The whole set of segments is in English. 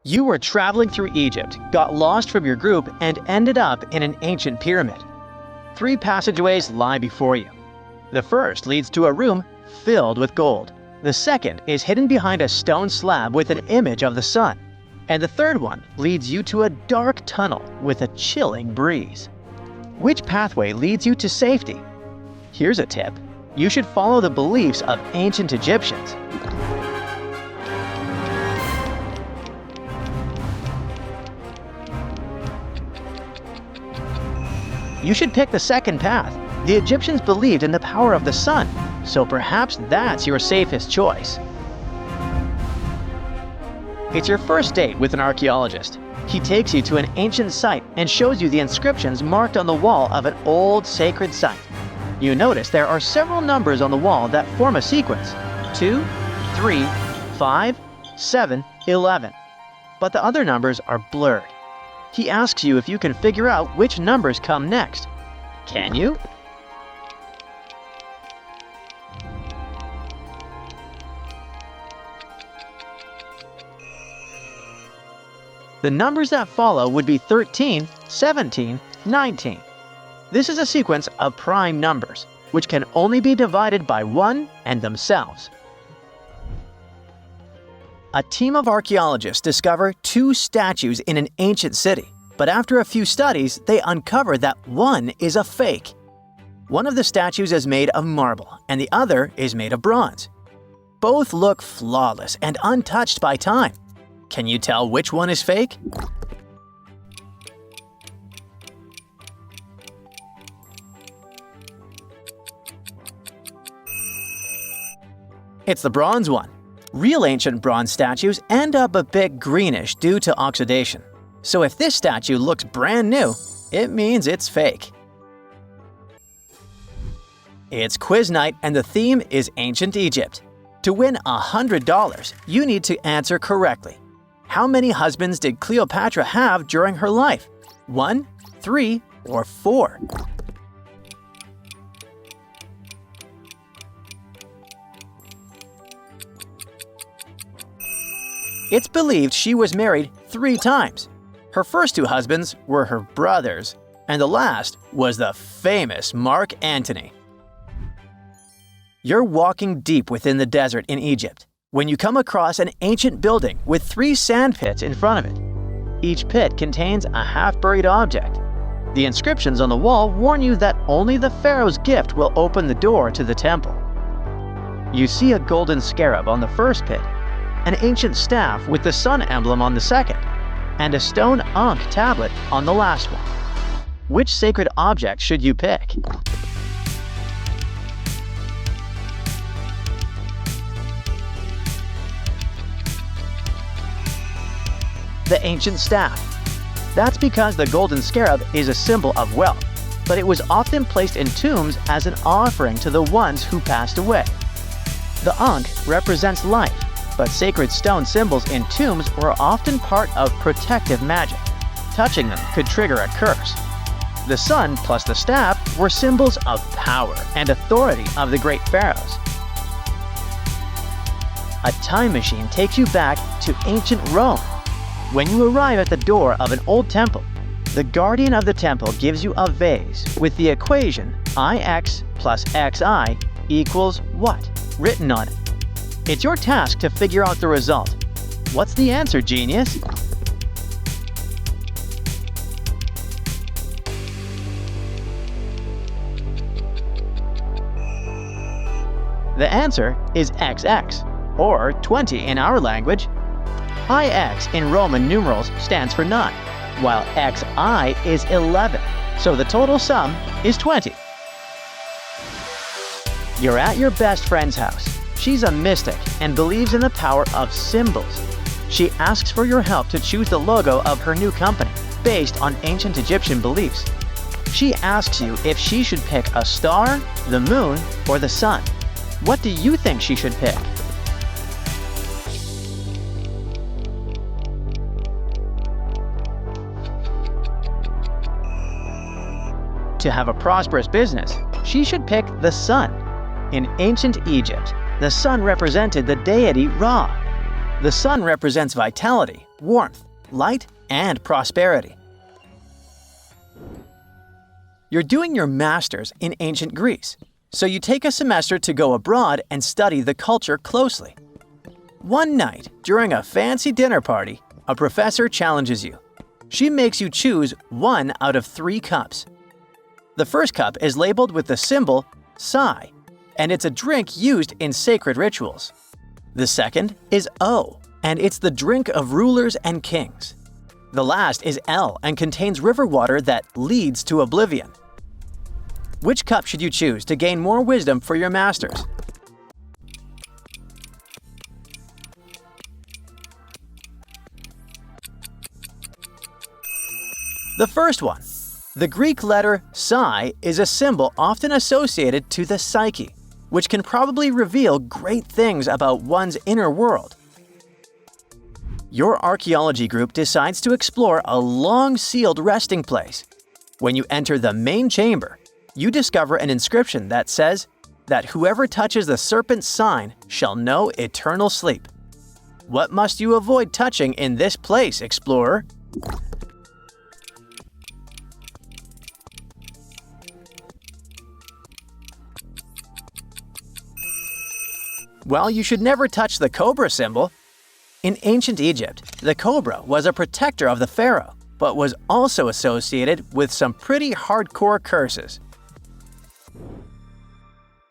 You were traveling through Egypt, got lost from your group, and ended up in an ancient pyramid. 3 passageways lie before you. The first leads to a room filled with gold. The second is hidden behind a stone slab with an image of the sun. And the third one leads you to a dark tunnel with a chilling breeze. Which pathway leads you to safety? Here's a tip. You should follow the beliefs of ancient Egyptians. You should pick the second path. The Egyptians believed in the power of the sun, so perhaps that's your safest choice. It's your first date with an archaeologist. He takes you to an ancient site and shows you the inscriptions marked on the wall of an old sacred site. You notice there are several numbers on the wall that form a sequence: 2, 3, 5, 7, 11. But the other numbers are blurred. He asks you if you can figure out which numbers come next. Can you? The numbers that follow would be 13, 17, 19. This is a sequence of prime numbers, which can only be divided by 1 and themselves. A team of archaeologists discover 2 statues in an ancient city, but after a few studies, they uncover that one is a fake. One of the statues is made of marble, and the other is made of bronze. Both look flawless and untouched by time. Can you tell which one is fake? It's the bronze one. Real ancient bronze statues end up a bit greenish due to oxidation. So if this statue looks brand new, it means it's fake. It's quiz night and the theme is ancient Egypt. To win $100, you need to answer correctly. How many husbands did Cleopatra have during her life? 1, 3, or 4? It's believed she was married 3 times. Her first 2 husbands were her brothers, and the last was the famous Mark Antony. You're walking deep within the desert in Egypt when you come across an ancient building with 3 sand pits in front of it. Each pit contains a half-buried object. The inscriptions on the wall warn you that only the pharaoh's gift will open the door to the temple. You see a golden scarab on the first pit, an ancient staff with the sun emblem on the second, and a stone Ankh tablet on the last one. Which sacred object should you pick? The ancient staff. That's because the golden scarab is a symbol of wealth, but it was often placed in tombs as an offering to the ones who passed away. The Ankh represents life, but sacred stone symbols in tombs were often part of protective magic. Touching them could trigger a curse. The sun plus the staff were symbols of power and authority of the great pharaohs. A time machine takes you back to ancient Rome. When you arrive at the door of an old temple, the guardian of the temple gives you a vase with the equation IX plus XI equals what written on it. It's your task to figure out the result. What's the answer, genius? The answer is XX, or 20 in our language. IX in Roman numerals stands for 9, while XI is 11, so the total sum is 20. You're at your best friend's house. She's a mystic and believes in the power of symbols. She asks for your help to choose the logo of her new company, based on ancient Egyptian beliefs. She asks you if she should pick a star, the moon, or the sun. What do you think she should pick? To have a prosperous business, she should pick the sun. In ancient Egypt, the sun represented the deity Ra. The sun represents vitality, warmth, light, and prosperity. You're doing your master's in ancient Greece, so you take a semester to go abroad and study the culture closely. One night, during a fancy dinner party, a professor challenges you. She makes you choose one out of 3 cups. The first cup is labeled with the symbol Psi, and it's a drink used in sacred rituals. The second is O, and it's the drink of rulers and kings. The last is L and contains river water that leads to oblivion. Which cup should you choose to gain more wisdom for your masters? The first one. The Greek letter Psi is a symbol often associated to the psyche, which can probably reveal great things about one's inner world. Your archaeology group decides to explore a long-sealed resting place. When you enter the main chamber, you discover an inscription that says that whoever touches the serpent's sign shall know eternal sleep. What must you avoid touching in this place, explorer? Well, you should never touch the cobra symbol. In ancient Egypt, the cobra was a protector of the pharaoh, but was also associated with some pretty hardcore curses.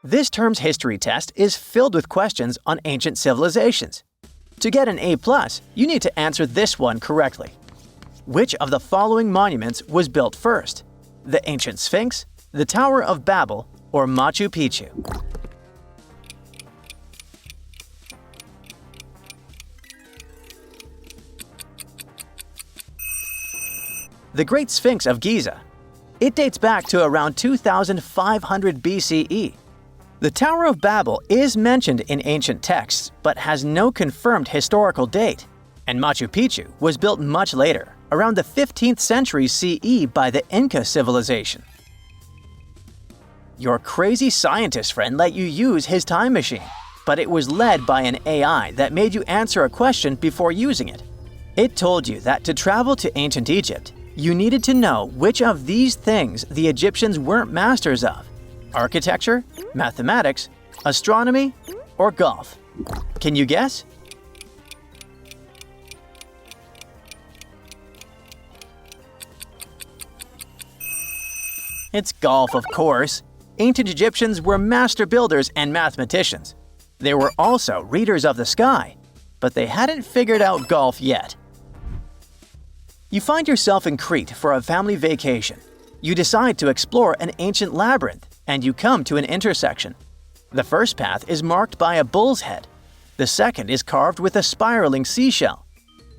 This term's history test is filled with questions on ancient civilizations. To get an A+, you need to answer this one correctly. Which of the following monuments was built first? The ancient Sphinx, the Tower of Babel, or Machu Picchu? The Great Sphinx of Giza. It dates back to around 2500 BCE. The Tower of Babel is mentioned in ancient texts, but has no confirmed historical date. And Machu Picchu was built much later, around the 15th century CE by the Inca civilization. Your crazy scientist friend let you use his time machine, but it was led by an AI that made you answer a question before using it. It told you that to travel to ancient Egypt, you needed to know which of these things the Egyptians weren't masters of: architecture, mathematics, astronomy, or golf. Can you guess? It's golf, of course. Ancient Egyptians were master builders and mathematicians. They were also readers of the sky, but they hadn't figured out golf yet. You find yourself in Crete for a family vacation. You decide to explore an ancient labyrinth, and you come to an intersection. The first path is marked by a bull's head. The second is carved with a spiraling seashell.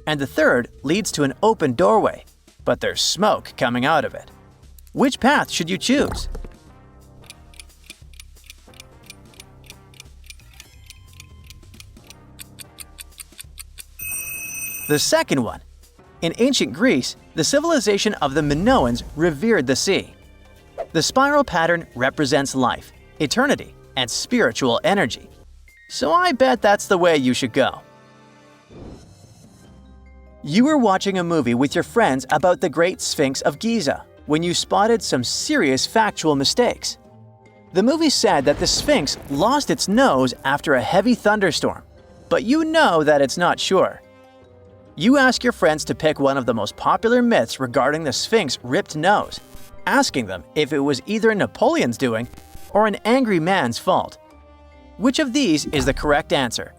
And the third leads to an open doorway, but there's smoke coming out of it. Which path should you choose? The second one. In ancient Greece, the civilization of the Minoans revered the sea. The spiral pattern represents life, eternity, and spiritual energy. So I bet that's the way you should go. You were watching a movie with your friends about the Great Sphinx of Giza when you spotted some serious factual mistakes. The movie said that the Sphinx lost its nose after a heavy thunderstorm, but you know that it's not sure. You ask your friends to pick one of the most popular myths regarding the Sphinx's ripped nose, asking them if it was either Napoleon's doing or an angry man's fault. Which of these is the correct answer?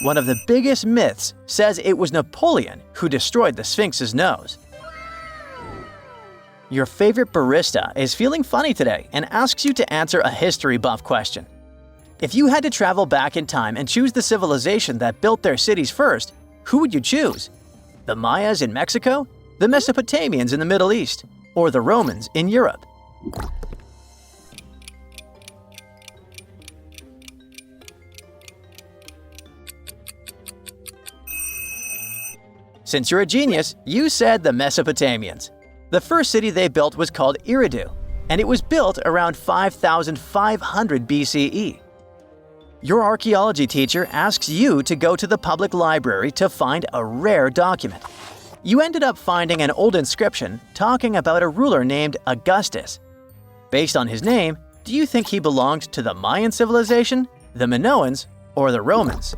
One of the biggest myths says it was Napoleon who destroyed the Sphinx's nose. Your favorite barista is feeling funny today and asks you to answer a history buff question. If you had to travel back in time and choose the civilization that built their cities first, who would you choose? The Mayas in Mexico, the Mesopotamians in the Middle East, or the Romans in Europe? Since you're a genius, you said the Mesopotamians. The first city they built was called Eridu. and it was built around 5500 BCE. Your archaeology teacher asks you to go to the public library to find a rare document. You ended up finding an old inscription talking about a ruler named Augustus. Based on his name, do you think he belonged to the Mayan civilization, the Minoans, or the Romans?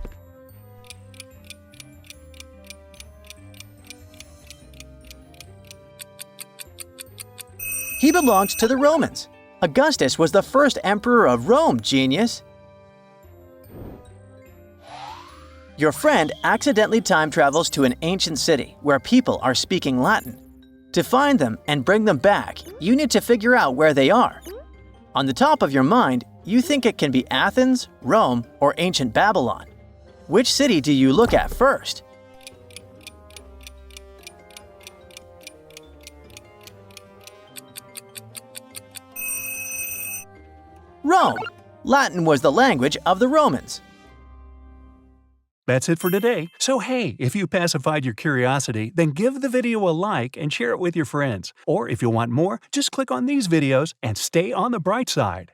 He belonged to the Romans. Augustus was the first emperor of Rome, genius! Your friend accidentally time travels to an ancient city where people are speaking Latin. To find them and bring them back, you need to figure out where they are. On the top of your mind, you think it can be Athens, Rome, or ancient Babylon. Which city do you look at first? Rome. Latin was the language of the Romans. That's it for today. So hey, if you pacified your curiosity, then give the video a like and share it with your friends. Or if you want more, just click on these videos and stay on the bright side.